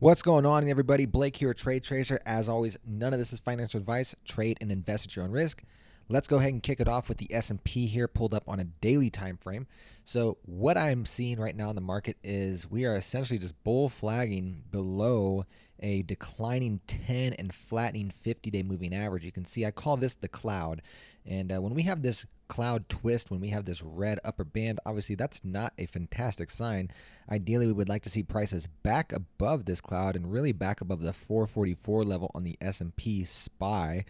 What's going on, everybody? Blake here, Trade Tracer. As always, none of this is financial advice. Trade and invest at your own risk. Let's go ahead and kick it off with the S&P here, pulled up on a daily time frame. So what I'm seeing right now in the market is we are essentially just bull flagging below a declining 10 and flattening 50-day moving average. You can see I call this the cloud. And when we have this cloud twist, when we have this red upper band, obviously that's not a fantastic sign. Ideally, we would like to see prices back above this cloud and really back above the 444 level on the S&P SPY.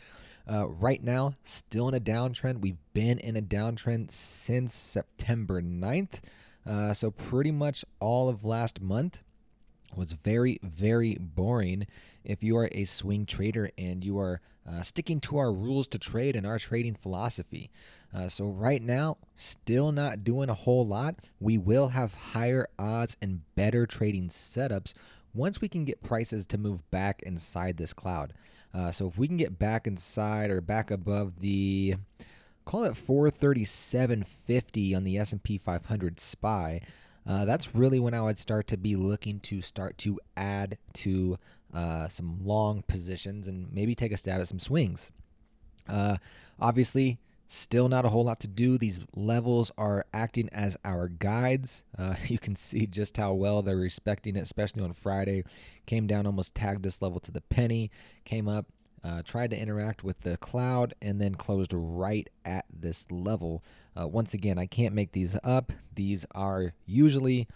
Right now, still in a downtrend. We've been in a downtrend since September 9th. So pretty much all of last month was very, very boring if you are a swing trader and you are sticking to our rules to trade and our trading philosophy. So right now, still not doing a whole lot. We will have higher odds and better trading setups once we can get prices to move back inside this cloud. So if we can get back inside or back above the, call it 437.50 on the S&P 500 SPY, that's really when I would start to be looking to start to add to some long positions and maybe take a stab at some swings. Obviously, still not a whole lot to do. These levels are acting as our guides. You can see just how well they're respecting it, especially on Friday. Came down, almost tagged this level to the penny, came up, tried to interact with the cloud, and then closed right at this level. Once again, I can't make these up. These are usually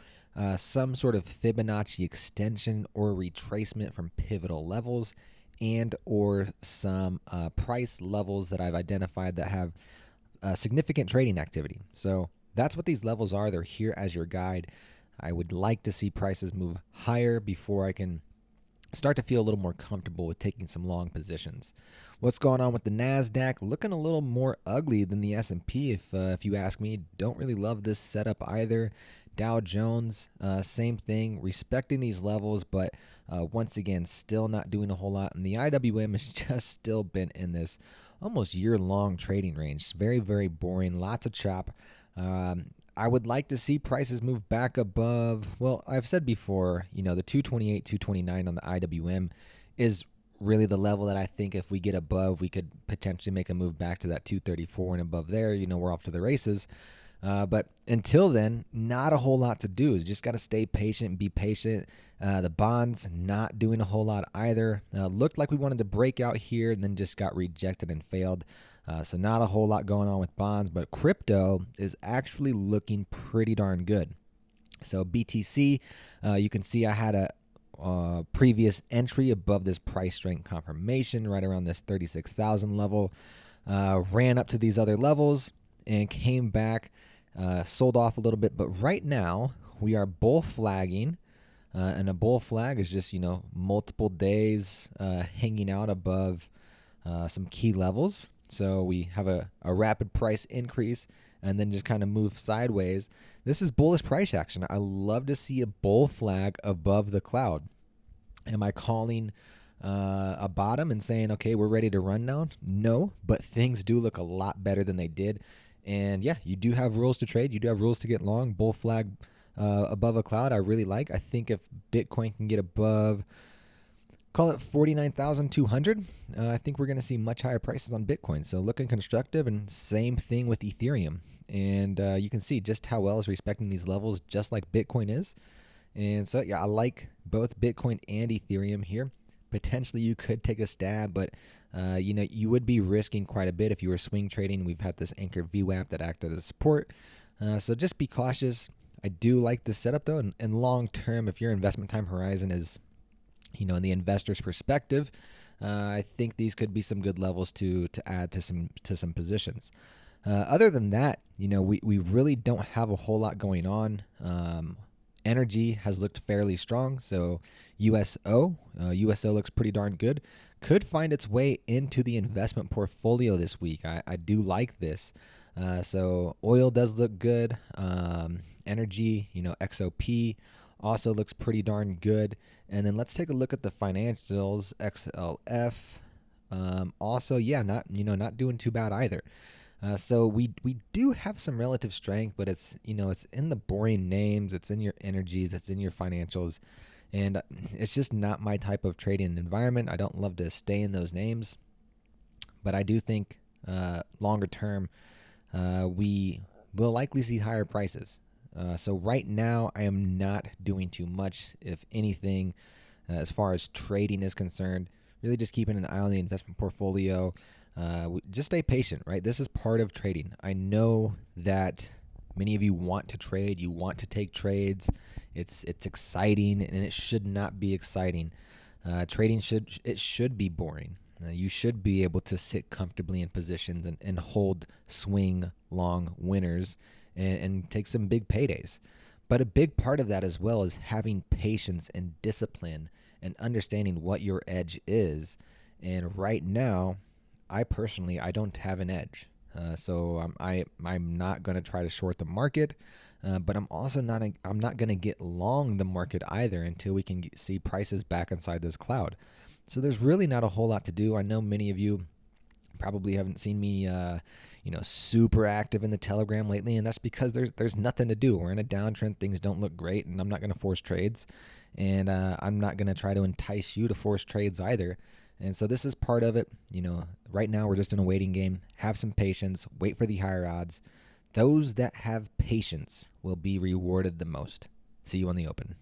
some sort of Fibonacci extension or retracement from pivotal levels and or some price levels that I've identified that have significant trading activity. So that's what these levels are. They're here as your guide. I would like to see prices move higher before I can start to feel a little more comfortable with taking some long positions. What's going on with the Nasdaq? Looking a little more ugly than the S&P, if you ask me. Don't really love this setup either. Dow Jones, same thing, respecting these levels, but once again, still not doing a whole lot. And the IWM has just still been in this almost year-long trading range. It's very, very boring. Lots of chop. I would like to see prices move back above. Well, I've said before, the 228, 229 on the IWM is really the level that I think if we get above, we could potentially make a move back to that 234 and above there. We're off to the races. But until then, not a whole lot to do. You just got to stay patient and be patient. The bonds not doing a whole lot either. Looked like we wanted to break out here and then just got rejected and failed. So not a whole lot going on with bonds, but crypto is actually looking pretty darn good. So BTC, you can see I had a previous entry above this price strength confirmation right around this 36,000 level. Ran up to these other levels and came back, sold off a little bit. But right now we are bull flagging. And a bull flag is just, multiple days hanging out above some key levels. So we have a rapid price increase and then just kind of move sideways. This is bullish price action. I love to see a bull flag above the cloud. Am I calling a bottom and saying, okay, we're ready to run now? No, but things do look a lot better than they did. And yeah, you do have rules to trade. You do have rules to get long. Bull flag above a cloud, I really like. I think if Bitcoin can get above, call it 49,200, I think we're going to see much higher prices on Bitcoin. So looking constructive, and same thing with Ethereum. And you can see just how well it's respecting these levels, just like Bitcoin is. And so, yeah, I like both Bitcoin and Ethereum here. Potentially you could take a stab, but you would be risking quite a bit if you were swing trading. We've had this Anchor VWAP that acted as support. So just be cautious. I do like this setup though, and long term, if your investment time horizon is, in the investor's perspective, I think these could be some good levels to add to some positions. Other than that, we really don't have a whole lot going on. Energy has looked fairly strong, so USO looks pretty darn good. Could find its way into the investment portfolio this week. I do like this. So oil does look good. Energy, XOP also looks pretty darn good. And then let's take a look at the financials. XLF, also, yeah, not doing too bad either. So we do have some relative strength, but it's in the boring names, it's in your energies, it's in your financials, And it's just not my type of trading environment. I don't love to stay in those names, but I do think longer term we will likely see higher prices. So right now, I am not doing too much, if anything, as far as trading is concerned. Really, just keeping an eye on the investment portfolio. Just stay patient, right? This is part of trading. I know that many of you want to trade. You want to take trades. It's exciting, and it should not be exciting. Trading should be boring. You should be able to sit comfortably in positions and hold swing long winners and take some big paydays. But a big part of that as well is having patience and discipline and understanding what your edge is. And right now, I don't have an edge. I'm not going to try to short the market, but I'm not going to get long the market either until we can see prices back inside this cloud. So there's really not a whole lot to do. I know many of you probably haven't seen me, super active in the Telegram lately, and that's because there's nothing to do. We're in a downtrend, things don't look great, and I'm not going to force trades, and I'm not going to try to entice you to force trades either. And so this is part of it. Right now we're just in a waiting game. Have some patience. Wait for the higher odds. Those that have patience will be rewarded the most. See you on the open.